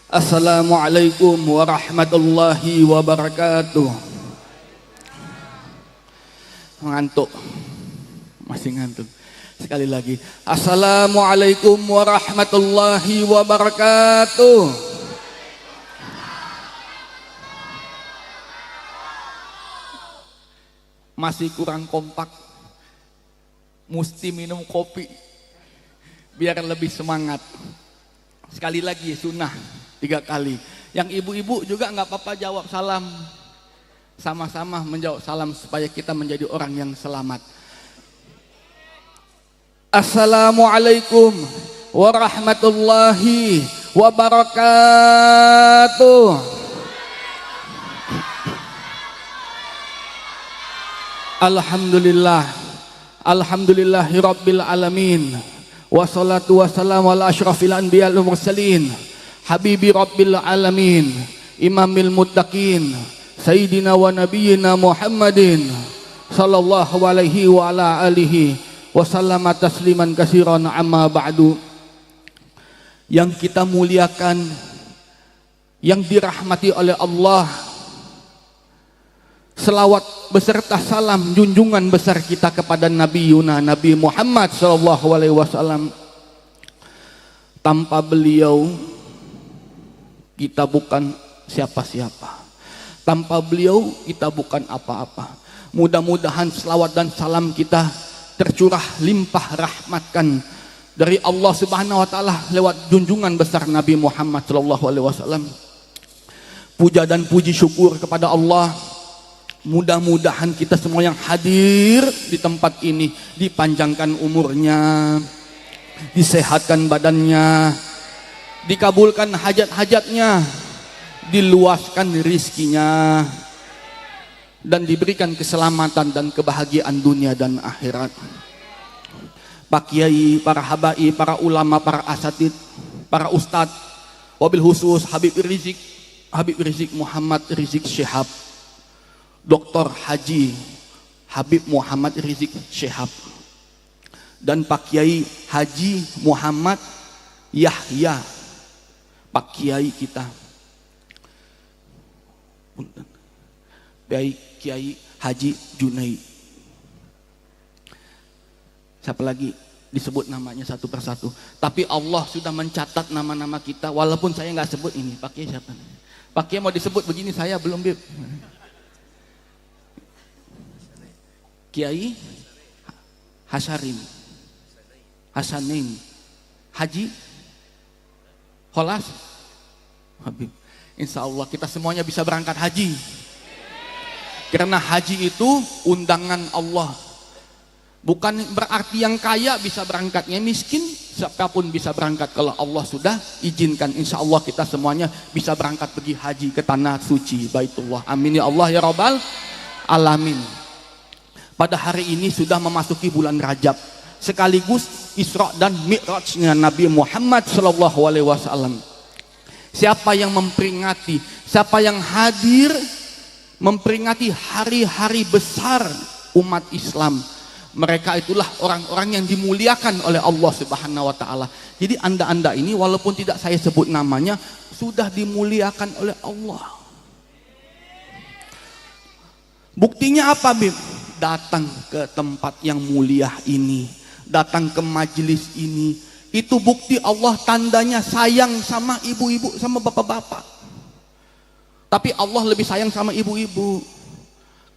Assalamualaikum warahmatullahi wabarakatuh. Ngantuk, masih ngantuk. Sekali lagi, Assalamualaikum warahmatullahi wabarakatuh. Masih kurang kompak, mesti minum kopi biar lebih semangat. Sekali lagi sunnah 3 kali. Yang ibu-ibu juga nggak apa-apa jawab salam. Sama-sama menjawab salam supaya kita menjadi orang yang selamat. Assalamualaikum warahmatullahi wabarakatuh. Alhamdulillah. Alhamdulillahirabbil alamin. Wassalatu wassalamu ala asyrafil anbiya wal mursalin habibi rabbil alamin imamil muttaqin sayyidina wa nabiyyina Muhammadin sallallahu alaihi wa ala alihi wa sallama tasliman katsiran amma ba'du. Yang kita muliakan, yang dirahmati oleh Allah, selawat beserta salam junjungan besar kita kepada Nabi Muhammad sallallahu alaihi wasallam. Tanpa beliau kita bukan siapa-siapa. Tanpa beliau kita bukan apa-apa. Mudah-mudahan selawat dan salam kita tercurah limpah rahmatkan dari Allah Subhanahu wa taala lewat junjungan besar Nabi Muhammad sallallahu alaihi wasallam. Puja dan puji syukur kepada Allah. Mudah-mudahan kita semua yang hadir di tempat ini dipanjangkan umurnya, disehatkan badannya, dikabulkan hajat-hajatnya, diluaskan rizkinya, dan diberikan keselamatan dan kebahagiaan dunia dan akhirat. Pak Kiai, para habaib, para ulama, para asatid, para ustadz, wabil khusus Habib Rizik Muhammad Rizik Syihab, Dr. Haji Habib Muhammad Rizik Syihab, dan Pak Kiai Haji Muhammad Yahya, Pak Kiai kita, Kiai Haji Junaid. Siapa lagi disebut namanya satu persatu, tapi Allah sudah mencatat nama-nama kita walaupun saya nggak sebut. Ini Pak Kiai siapa? Pak Kiai mau disebut begini, saya belum, Bib. Kiai Hasanin Haji Holas Habib. Insya Allah kita semuanya bisa berangkat haji, karena haji itu undangan Allah. Bukan berarti yang kaya bisa berangkatnya, miskin siapapun bisa berangkat kalau Allah sudah izinkan. Insya Allah kita semuanya bisa berangkat pergi haji ke tanah suci Baitullah. Amin ya Allah ya Rabbal alamin. Pada hari ini sudah memasuki bulan Rajab, sekaligus Isra dan Mi'rajnya Nabi Muhammad sallallahu alaihi wasallam. Siapa yang memperingati, siapa yang hadir memperingati hari-hari besar umat Islam, mereka itulah orang-orang yang dimuliakan oleh Allah Subhanahu wa taala. Jadi Anda ini walaupun tidak saya sebut namanya sudah dimuliakan oleh Allah. Buktinya apa, Bib? Datang ke tempat yang mulia ini, datang ke majelis ini, itu bukti Allah, tandanya sayang sama ibu-ibu, sama bapak-bapak. Tapi Allah lebih sayang sama ibu-ibu.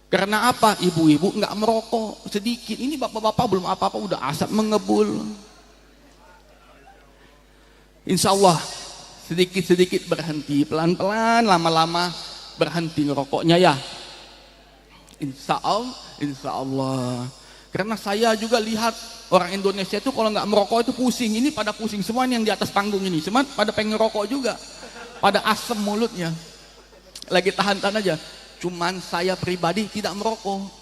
Karena apa? Ibu-ibu nggak merokok sedikit. Ini bapak-bapak belum apa-apa udah asap mengebul. Insya Allah sedikit-sedikit berhenti, pelan-pelan, lama-lama berhenti ngerokoknya ya. Insya Allah. Karena saya juga lihat orang Indonesia itu kalau nggak merokok itu pusing. Ini pada pusing semua yang di atas panggung ini. Cuma pada pengen ngerokok juga. Pada asem mulutnya. Lagi tahan-tahan aja. Cuman saya pribadi tidak merokok.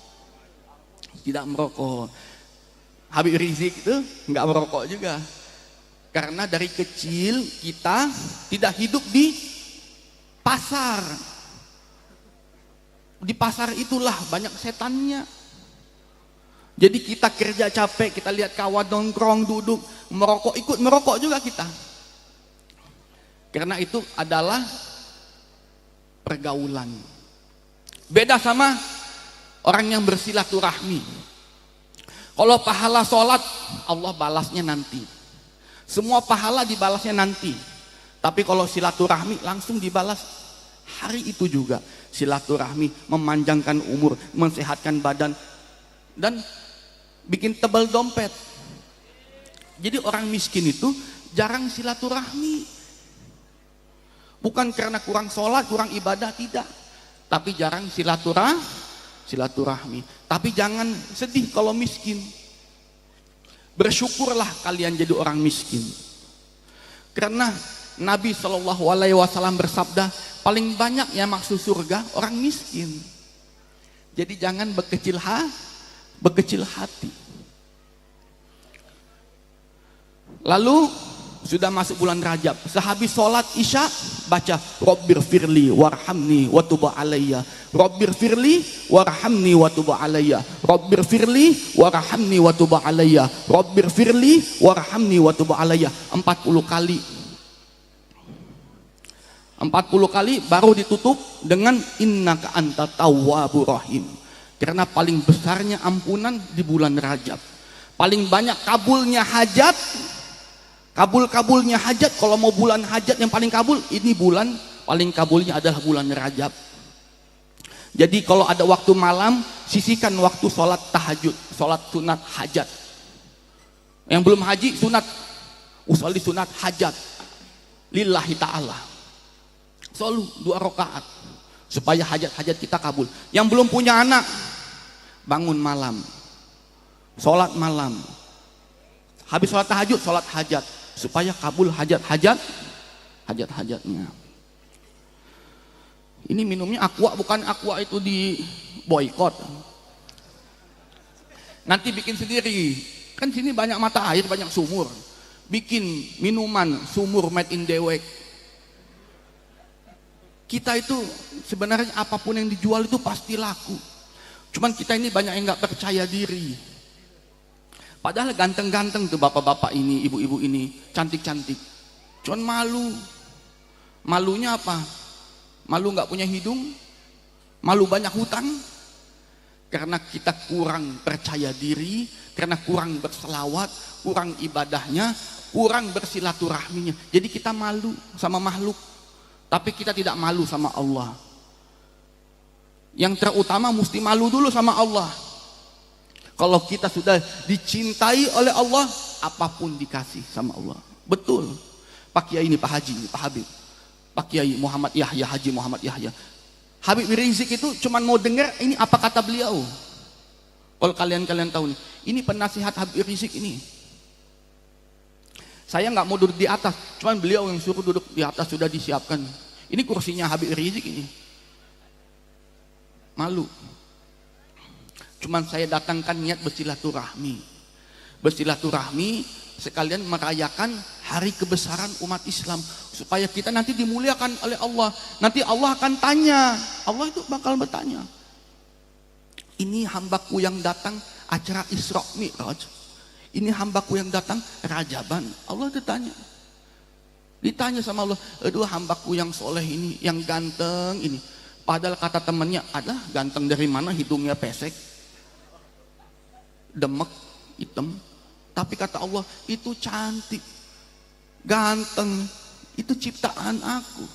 Habib Rizik itu nggak merokok juga. Karena dari kecil kita tidak hidup di pasar. Di pasar itulah banyak setannya. Jadi kita kerja capek, kita lihat kawan nongkrong, duduk, merokok, ikut merokok juga kita. Karena itu adalah pergaulan. Beda sama orang yang bersilaturahmi. Kalau pahala sholat, Allah balasnya nanti. Semua pahala dibalasnya nanti. Tapi kalau silaturahmi langsung dibalas hari itu juga. Silaturahmi memanjangkan umur, mensehatkan badan, dan bikin tebal dompet. Jadi orang miskin itu jarang silaturahmi. Bukan karena kurang sholat, kurang ibadah, tidak. Tapi jarang silaturahmi. Tapi jangan sedih kalau miskin. Bersyukurlah kalian jadi orang miskin. Karena Nabi SAW bersabda, paling banyak yang masuk surga orang miskin. Jadi jangan berkecil hati. Lalu sudah masuk bulan Rajab, sehabis sholat isya baca Rabbir firli warhamni wa tub alayya, Rabbir firli warhamni wa tub alayya, Rabbir firli warhamni wa tub alayya, Rabbir firli warhamni wa tub alayya 40 kali. 40 kali baru ditutup dengan innaka anta tawwabur rahim. Karena paling besarnya ampunan di bulan Rajab. Paling banyak kabulnya hajat. Kabulnya hajat, kalau mau bulan hajat yang paling kabul, ini bulan paling kabulnya adalah bulan Rajab. Jadi kalau ada waktu malam, sisihkan waktu sholat tahajud, sholat sunat hajat. Yang belum haji sunat, usolli sunat hajat lillahi ta'ala. Selalu 2 rakaat supaya hajat-hajat kita kabul. Yang belum punya anak, bangun malam, sholat malam, habis sholat tahajud, sholat hajat, supaya kabul hajat-hajatnya. Ini minumnya aqua, bukan aqua itu di boykot. Nanti bikin sendiri. Kan sini banyak mata air, banyak sumur. Bikin minuman sumur made in Dewek. Kita itu sebenarnya apapun yang dijual itu pasti laku. Cuman kita ini banyak yang nggak percaya diri. Padahal ganteng-ganteng tuh bapak-bapak ini, ibu-ibu ini, cantik-cantik. Cuman malu. Malunya apa? Malu nggak punya hidung? Malu banyak hutang? Karena kita kurang percaya diri, karena kurang berselawat, kurang ibadahnya, kurang bersilaturahminya. Jadi kita malu sama makhluk. Tapi kita tidak malu sama Allah. Yang terutama mesti malu dulu sama Allah. Kalau kita sudah dicintai oleh Allah, apapun dikasih sama Allah. Betul. Pak Kiai ini, Pak Haji ini, Pak Habib, Pak Kiai Muhammad Yahya, Haji Muhammad Yahya, Habib Rizik itu cuman mau dengar ini apa kata beliau. Kalau kalian tahu nih, ini penasihat Habib Rizik ini. Saya nggak mau duduk di atas, cuman beliau yang suruh duduk di atas, sudah disiapkan. Ini kursinya Habib Rizik ini. Malu. Cuman saya datangkan niat bersilaturahmi. Bersilaturahmi sekalian merayakan hari kebesaran umat Islam. Supaya kita nanti dimuliakan oleh Allah. Nanti Allah akan tanya. Allah itu bakal bertanya. Ini hambaku yang datang acara Isra Mi'raj. Ini hambaku yang datang Rajaban. Allah ditanya sama Allah, aduh hambaku yang soleh ini, yang ganteng ini. Padahal kata temannya, ada ganteng dari mana, hidungnya pesek, demek, hitam. Tapi kata Allah, itu cantik, ganteng, itu ciptaan aku.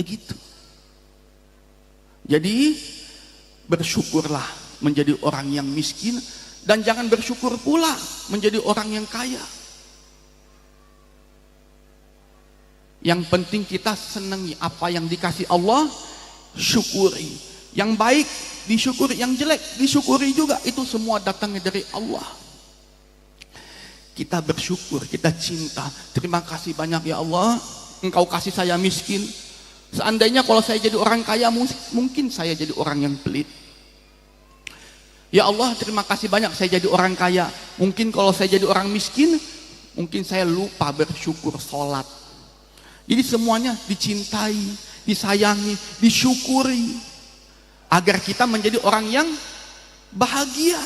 Begitu. Jadi bersyukurlah menjadi orang yang miskin. Dan jangan bersyukur pula menjadi orang yang kaya. Yang penting kita senangi apa yang dikasih Allah, syukuri. Yang baik disyukuri, yang jelek disyukuri juga. Itu semua datangnya dari Allah. Kita bersyukur, kita cinta. Terima kasih banyak ya Allah, Engkau kasih saya miskin. Seandainya kalau saya jadi orang kaya, mungkin saya jadi orang yang pelit. Ya Allah, terima kasih banyak saya jadi orang kaya. Mungkin kalau saya jadi orang miskin, mungkin saya lupa bersyukur, sholat. Jadi semuanya dicintai, disayangi, disyukuri. Agar kita menjadi orang yang bahagia.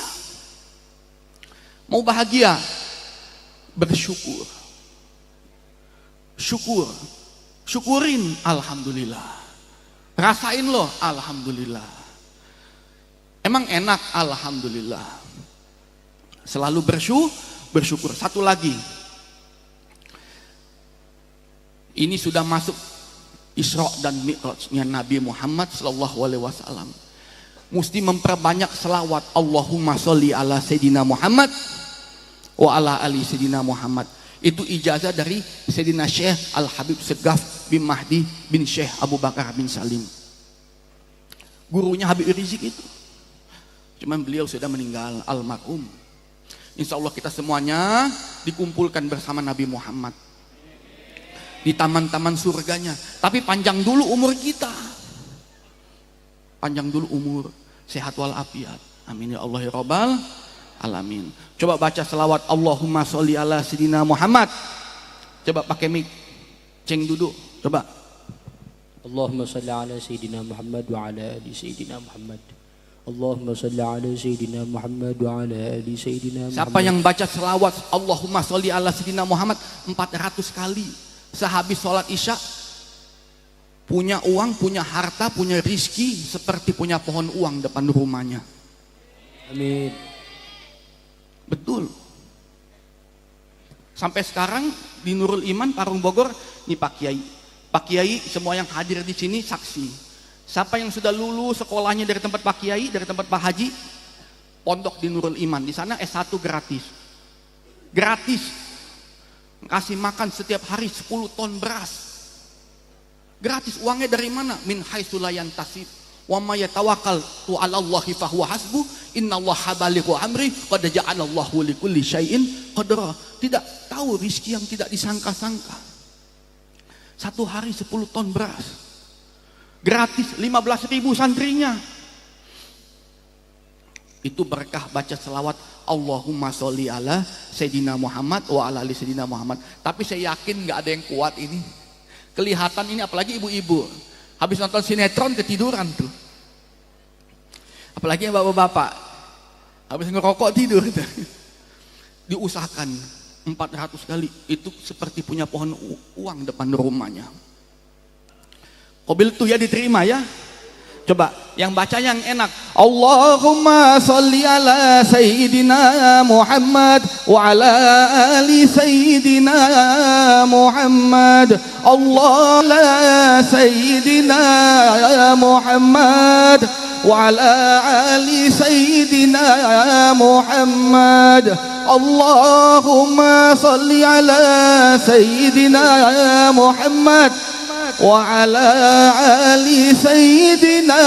Mau bahagia? Bersyukur. syukurin, alhamdulillah. Rasain loh, alhamdulillah. Emang enak, alhamdulillah. Selalu bersyukur. Satu lagi, ini sudah masuk Isra dan Mi'rajnya Nabi Muhammad SAW. Mesti memperbanyak selawat. Allahumma sholli ala Sayyidina Muhammad wa ala ali Sayyidina Muhammad. Itu ijazah dari Sayyidina Syekh Al-Habib Segaf bin Mahdi bin Syekh Abu Bakar bin Salim. Gurunya Habib Rizik itu. Cuman beliau sudah meninggal, almarhum. Insya Allah kita semuanya dikumpulkan bersama Nabi Muhammad di taman-taman surganya. Tapi panjang dulu umur kita. Panjang dulu umur, sehat walafiat. Amin ya Allah ya Rabbal alamin. Coba baca selawat Allahumma sholli ala Sayyidina Muhammad. Coba pakai mic. Ceng duduk. Coba. Allahumma sholli ala Sayyidina Muhammad wa ala ali Sayyidina Muhammad. Allahumma sholli ala Sayyidina Muhammad wa ala ali Sayyidina Muhammad. Siapa yang baca selawat Allahumma sholli ala Sayyidina Muhammad 400 kali sehabis sholat isya, punya uang, punya harta, punya rizki seperti punya pohon uang depan rumahnya. Amin. Betul. Sampai sekarang di Nurul Iman Parung Bogor, nih Pak Kiai, semua yang hadir di sini saksi. Siapa yang sudah lulus sekolahnya dari tempat Pak Kiai, dari tempat Pak Haji, pondok di Nurul Iman, di sana S1 gratis. Gratis. Kasih makan setiap hari 10 ton beras. Gratis. Uangnya dari mana? Min haitsu la yantasib. Wa may yatawakkal tu 'ala Allahi fa huwa hasbuh. Innallaha balighu amri qad ja'alallahu likulli syai'in qadra. Tidak tahu rizki yang tidak disangka-sangka. Satu hari 10 ton beras. Gratis, 15.000 santrinya. Itu berkah baca selawat Allahumma sholli ala Sayyidina Muhammad wa ala ali Sayyidina Muhammad. Tapi saya yakin nggak ada yang kuat ini. Kelihatan ini apalagi ibu-ibu. Habis nonton sinetron ketiduran tuh. Apalagi yang bapak-bapak. Habis ngerokok tidur. Diusahakan 400 kali. Itu seperti punya pohon uang depan rumahnya. Kobil tuh ya diterima ya. Coba yang baca yang enak. Allahumma sholli ala Sayyidina Muhammad wa ala ali Sayyidina Muhammad. Allah Sayyidina Muhammad wa ala ali Sayyidina Muhammad. Allahumma sholli ala Sayyidina Muhammad wa ala ali Sayyidina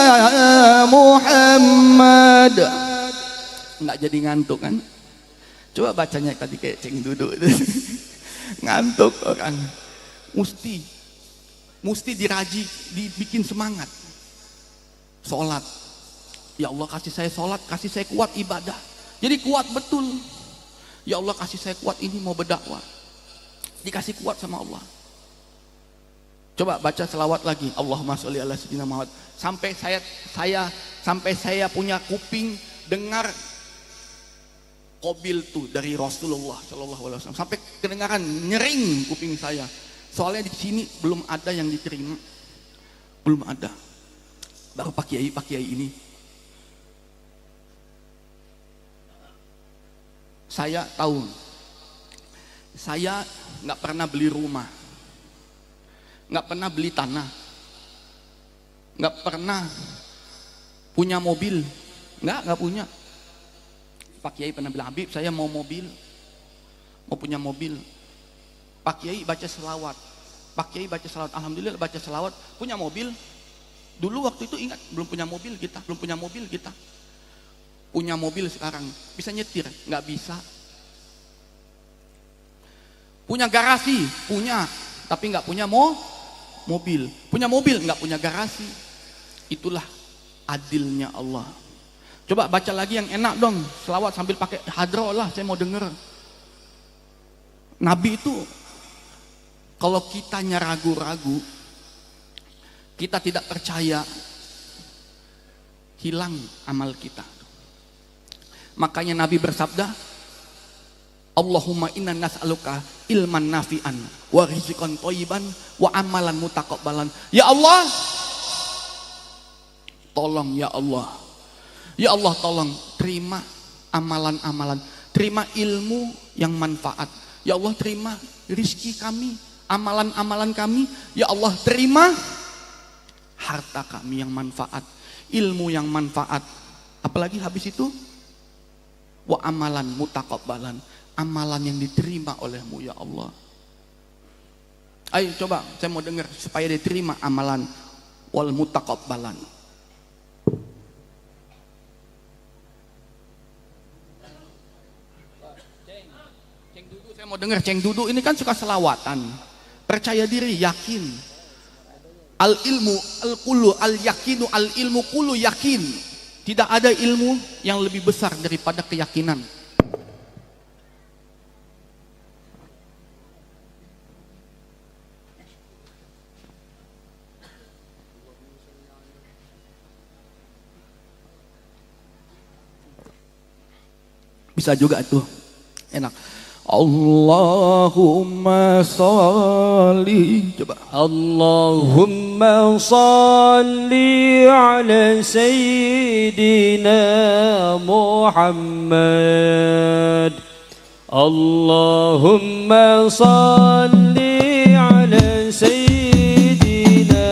Muhammad. Nggak jadi ngantuk kan? Coba bacanya tadi kayak ceng duduk. Ngantuk orang. Mesti diraji, dibikin semangat. Sholat. Ya Allah kasih saya sholat, kasih saya kuat ibadah. Jadi kuat betul. Ya Allah kasih saya kuat ini mau berdakwah. Dikasih kuat sama Allah. Coba baca selawat lagi. Allahumma sholli ala Sayyidina Muhammad. Sampai saya punya kuping dengar qabil tuh dari Rasulullah Shallallahu Alaihi Wasallam. Sampai kedengaran nyering kuping saya. Soalnya di sini belum ada yang diterima. Belum ada. Baru Pak Kiai ini. Saya tahu. Saya nggak pernah beli rumah. Nggak pernah beli tanah, nggak pernah punya mobil, nggak punya. Pak Kiai pernah bilang, Habib saya mau mobil, mau punya mobil. Pak Kiai baca selawat, Pak Kiai baca selawat, alhamdulillah baca selawat, punya mobil. Dulu waktu itu ingat belum punya mobil kita, punya mobil sekarang bisa nyetir, nggak bisa. Punya garasi, punya, tapi nggak punya mobil. Punya mobil, nggak punya garasi. Itulah adilnya Allah. Coba baca lagi yang enak dong. Selawat sambil pakai hadroh lah, saya mau denger. Nabi itu, kalau kitanya ragu-ragu, kita tidak percaya, hilang amal kita. Makanya Nabi bersabda, Allahumma inna nas'aluka ilman nafi'an wa rizqan thayyiban wa amalan mutaqabbalan. Ya Allah, tolong ya Allah. Ya Allah, tolong terima amalan-amalan, terima ilmu yang manfaat. Ya Allah, terima rizki kami, amalan-amalan kami. Ya Allah, terima harta kami yang manfaat, ilmu yang manfaat. Apalagi habis itu, wa amalan mutaqabbalan, amalan yang diterima olehmu ya Allah. Ayo coba, saya mau dengar supaya diterima amalan wal mutaqabbalan. Ceng Dudu, saya mau dengar. Ceng Dudu ini kan suka selawatan, percaya diri, yakin. Al ilmu al kulu al yakinu al ilmu kulu yakin. Tidak ada ilmu yang lebih besar daripada keyakinan. Bisa juga tuh, enak. Allahumma sholli, coba. Allahumma sholli ala sayyidina Muhammad. Allahumma sholli ala sayyidina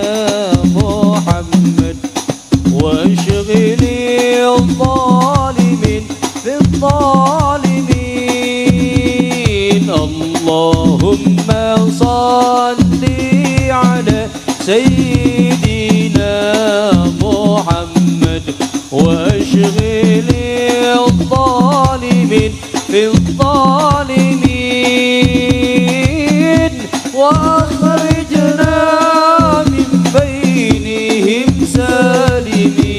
Muhammad wa ashghili adh-dhalimin bil-dhalimin. Allahumma salli ala sayyidina Muhammad wa ashghili adh-dhalimin bil-dhalimin wa akhrijna min bainihim salimin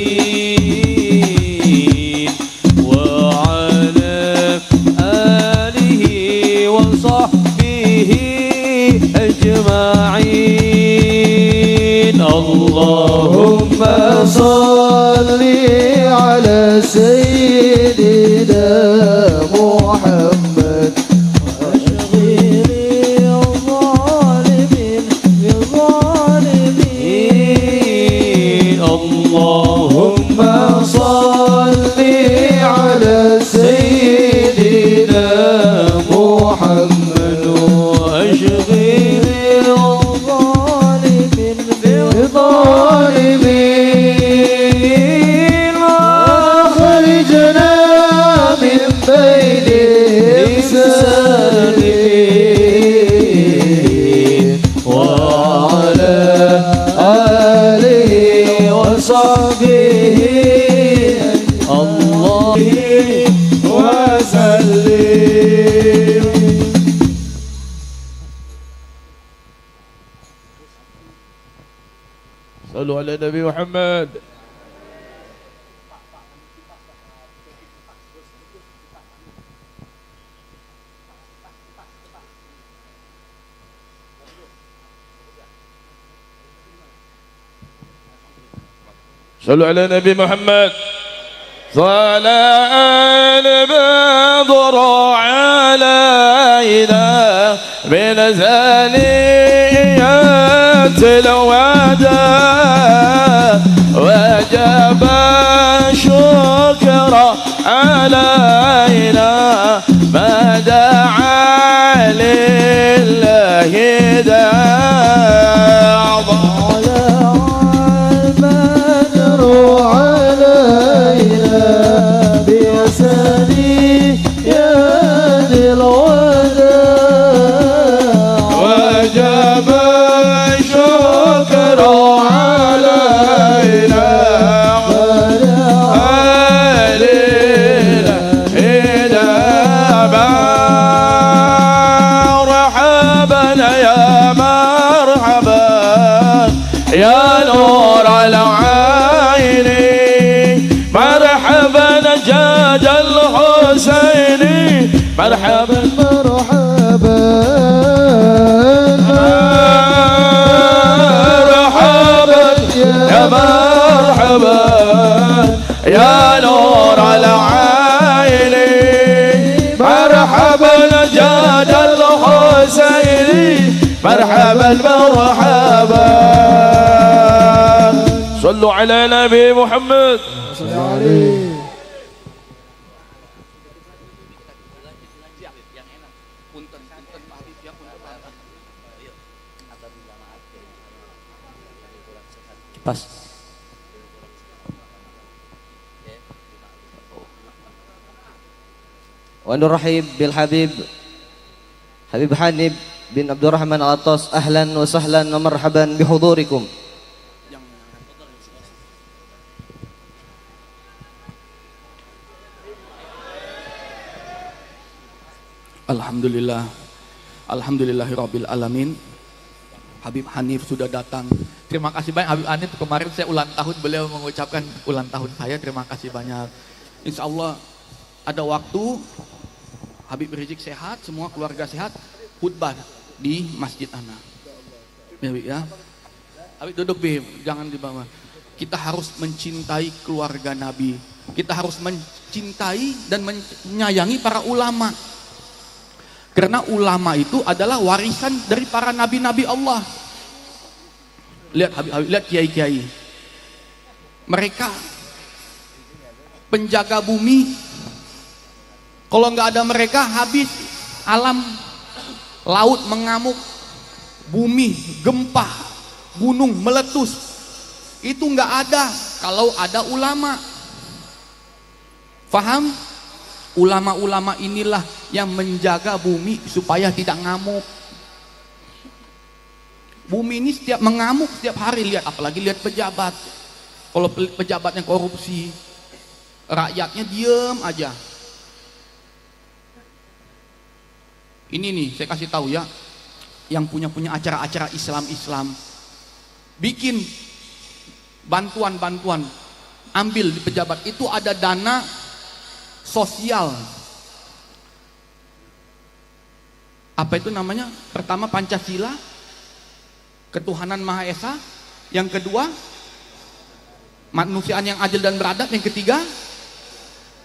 wa ala alihi wa sahbihi ajma'in. Allahumma salli ala sayyidina Muhammad wa ashghili adh-dhalimin bil-dhalimin. Allahumma salli ala sayyidina Muhammad wa ashghili adh-dhalimin bil-dhalimin wa akhrijna min bainihim salimin wa ala alihi wa sahbihi Allahi wa sallim. صلوا على النبي محمد. صلوا على النبي محمد. طلع البدر علينا من ثنيات الوداع وجب الشكر علينا ما دعا لله داع. وجب الشكر علينا علينا إذا مرحبا يا مرحبا يا نور العين مرحبا جاد الحسين مرحبا مرحبا يا مرحبا يا نور العين مرحبا مرحبا صلوا على نبي محمد Pas. ونرحب بالحبيب حبيب حنيب بن عبد الرحمن العطاس. أهلا وسهلا ومرحبا بحضوركم. Alhamdulillah, alhamdulillahirabbil alamin. Habib Hanif sudah datang. Terima kasih banyak Habib Hanif. Kemarin saya ulang tahun, beliau mengucapkan ulang tahun saya. Terima kasih banyak. Insya Allah ada waktu Habib Rizik sehat, semua keluarga sehat, khutbah di Masjid Ana. Ya, Habib, ya. Habib duduk, Bib, jangan dibawa. Kita harus mencintai keluarga Nabi. Kita harus mencintai dan menyayangi para ulama. Karena ulama itu adalah warisan dari para nabi-nabi Allah. Lihat Habib, lihat kiai-kiai. Mereka penjaga bumi. Kalau nggak ada mereka habis alam, laut mengamuk, bumi gempa, gunung meletus. Itu nggak ada kalau ada ulama. Faham? Ulama-ulama inilah yang menjaga bumi supaya tidak ngamuk. Bumi ini setiap mengamuk setiap hari, lihat, apalagi lihat pejabat. Kalau pejabatnya korupsi, rakyatnya diem aja. Ini nih, saya kasih tahu ya, yang punya acara-acara Islam, bikin bantuan, ambil di pejabat itu ada dana sosial. Apa itu namanya? Pertama Pancasila, ketuhanan Maha Esa. Yang kedua, kemanusiaan yang adil dan beradab. Yang ketiga,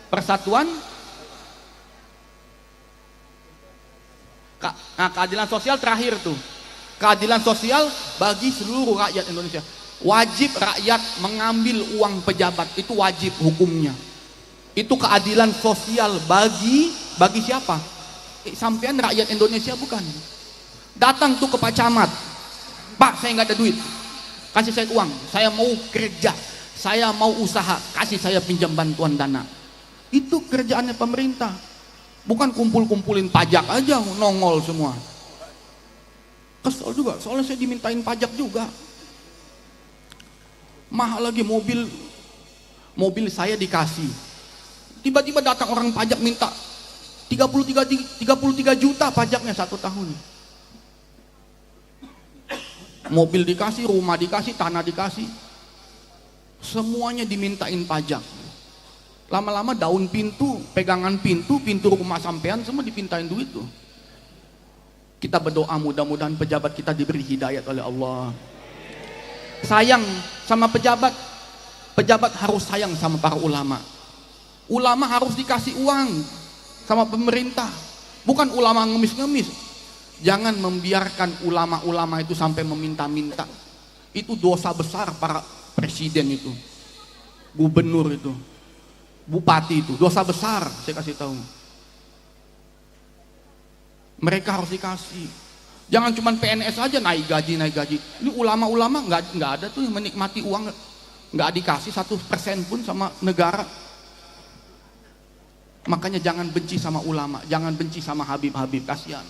persatuan. Nah, keadilan sosial terakhir tuh. Keadilan sosial bagi seluruh rakyat Indonesia. Wajib rakyat mengambil uang pejabat, itu wajib hukumnya. Itu keadilan sosial bagi siapa? Sampean rakyat Indonesia bukan? Datang tuh ke Pak Camat, Pak, saya nggak ada duit, kasih saya uang, saya mau kerja, saya mau usaha, kasih saya pinjam bantuan dana. Itu kerjaannya pemerintah, bukan kumpul-kumpulin pajak aja nongol semua. Kesel juga, soalnya saya dimintain pajak juga. Mahal lagi mobil saya dikasih. Tiba-tiba datang orang pajak minta 33 juta pajaknya 1 tahun. Mobil dikasih, rumah dikasih, tanah dikasih. Semuanya dimintain pajak. Lama-lama daun pintu, pegangan pintu rumah sampean semua dipintain duit tuh. Kita berdoa mudah-mudahan pejabat kita diberi hidayat oleh Allah. Sayang sama pejabat. Pejabat harus sayang sama para ulama. Ulama harus dikasih uang sama pemerintah, bukan ulama ngemis-ngemis. Jangan membiarkan ulama-ulama itu sampai meminta-minta. Itu dosa besar para presiden itu, gubernur itu, bupati itu, dosa besar. Saya kasih tahu. Mereka harus dikasih. Jangan cuma PNS aja naik gaji. Ini ulama-ulama nggak ada tuh yang menikmati uang, nggak dikasih 1% pun sama negara. Makanya jangan benci sama ulama, jangan benci sama Habib-Habib, kasihan.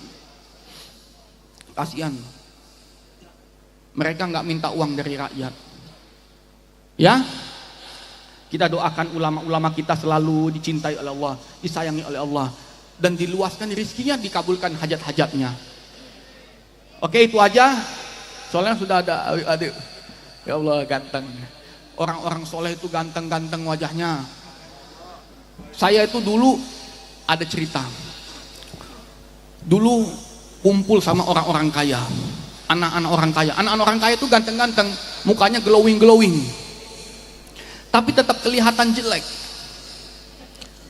Mereka nggak minta uang dari rakyat. Ya, kita doakan ulama-ulama kita selalu dicintai oleh Allah, disayangi oleh Allah, dan diluaskan rezekinya, dikabulkan hajat-hajatnya. Oke, itu aja. Soalnya sudah ada adik. Ya Allah, ganteng. Orang-orang soleh itu ganteng-ganteng wajahnya. Saya itu dulu ada cerita. Dulu kumpul sama orang-orang kaya, anak-anak orang kaya. Anak-anak orang kaya itu ganteng-ganteng, mukanya glowing-glowing. Tapi tetap kelihatan jelek.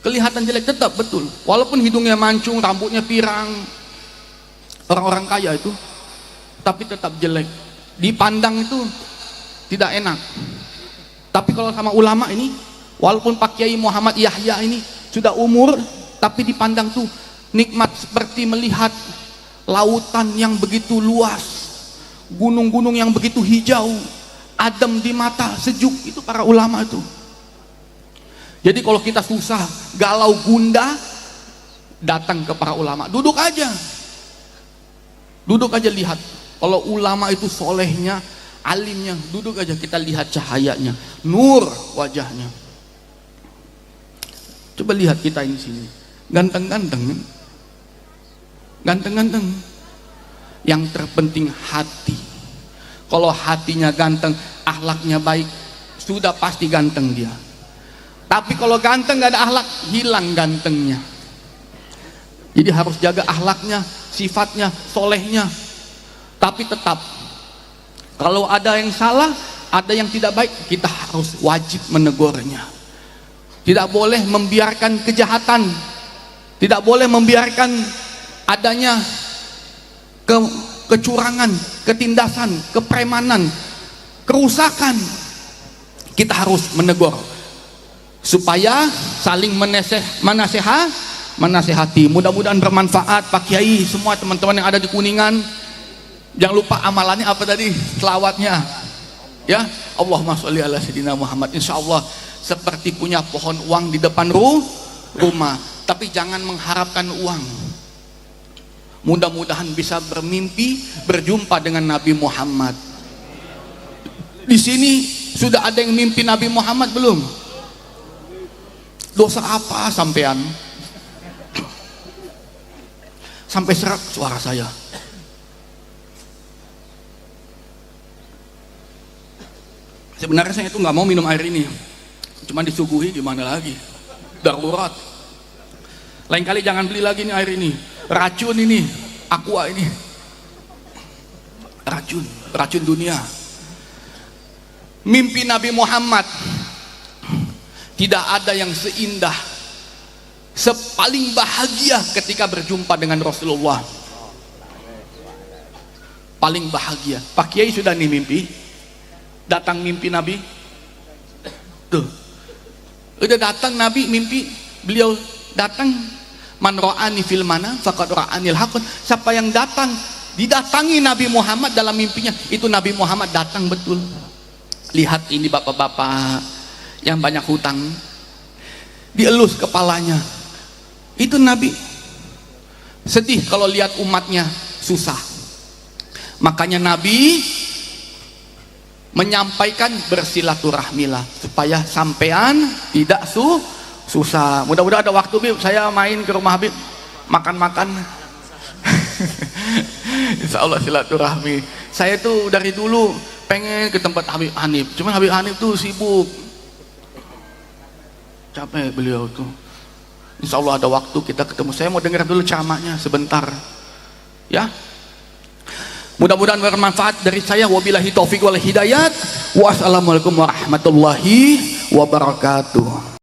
Kelihatan jelek tetap, betul. Walaupun hidungnya mancung, rambutnya pirang. Orang-orang kaya itu. tapi tetap jelek. Dipandang itu tidak enak. Tapi kalau sama ulama ini, walaupun Pak Kiai Muhammad Yahya ini sudah umur, tapi dipandang tuh nikmat seperti melihat lautan yang begitu luas, gunung-gunung yang begitu hijau, adem di mata, sejuk. Itu para ulama itu. Jadi kalau kita susah, galau, gundah, datang ke para ulama, duduk aja lihat. Kalau ulama itu solehnya, alimnya, duduk aja kita lihat cahayanya, nur wajahnya. Coba lihat kita ini sini, ganteng-ganteng. Yang terpenting hati. Kalau hatinya ganteng, akhlaknya baik, sudah pasti ganteng dia. Tapi kalau ganteng gak ada akhlak, hilang gantengnya. Jadi harus jaga akhlaknya, sifatnya, solehnya. Tapi tetap, kalau ada yang salah, ada yang tidak baik, kita harus wajib menegurnya. Tidak boleh membiarkan kejahatan, tidak boleh membiarkan adanya kecurangan, ketindasan, kepremanan, kerusakan. Kita harus menegur supaya saling menasehati. Mudah-mudahan bermanfaat Pak Kiai, semua teman-teman yang ada di Kuningan. Jangan lupa amalannya apa tadi? Selawatnya. Ya, Allahumma sholli ala sayyidina Muhammad. Insyaallah seperti punya pohon uang di depan rumah, tapi jangan mengharapkan uang. Mudah-mudahan bisa bermimpi berjumpa dengan Nabi Muhammad. Di sini sudah ada yang mimpi Nabi Muhammad belum? Dosa apa sampean? Sampai serak suara saya. Sebenarnya saya itu nggak mau minum air ini, cuma disuguhi, gimana lagi, darurat. Lain kali jangan beli lagi nih air ini, racun ini, aqua ini, racun dunia. Mimpi Nabi Muhammad tidak ada yang seindah, sepaling bahagia ketika berjumpa dengan Rasulullah. Paling bahagia. Pak Kiai sudah nih mimpi, datang mimpi Nabi tuh, udah datang Nabi mimpi, beliau datang. Man ra'ani fil mana faqad ra'anil haqqan. Siapa yang datang didatangi Nabi Muhammad dalam mimpinya, itu Nabi Muhammad datang betul. Lihat ini bapak-bapak yang banyak hutang, dielus kepalanya. Itu Nabi sedih kalau lihat umatnya susah. Makanya Nabi menyampaikan bersilaturahmilah supaya sampean tidak susah. Mudah-mudahan ada waktu Bib, saya main ke rumah Habib, makan-makan. Insya Allah silaturahmi. Saya tuh dari dulu pengen ke tempat Habib Hanif, cuman Habib Hanif tuh sibuk, capek beliau tuh. Insya Allah ada waktu kita ketemu. Saya mau dengar dulu ceramahnya sebentar, ya. Mudah-mudahan bermanfaat dari saya. Wabillahi taufiq wal hidayat. Wassalamualaikum warahmatullahi wabarakatuh.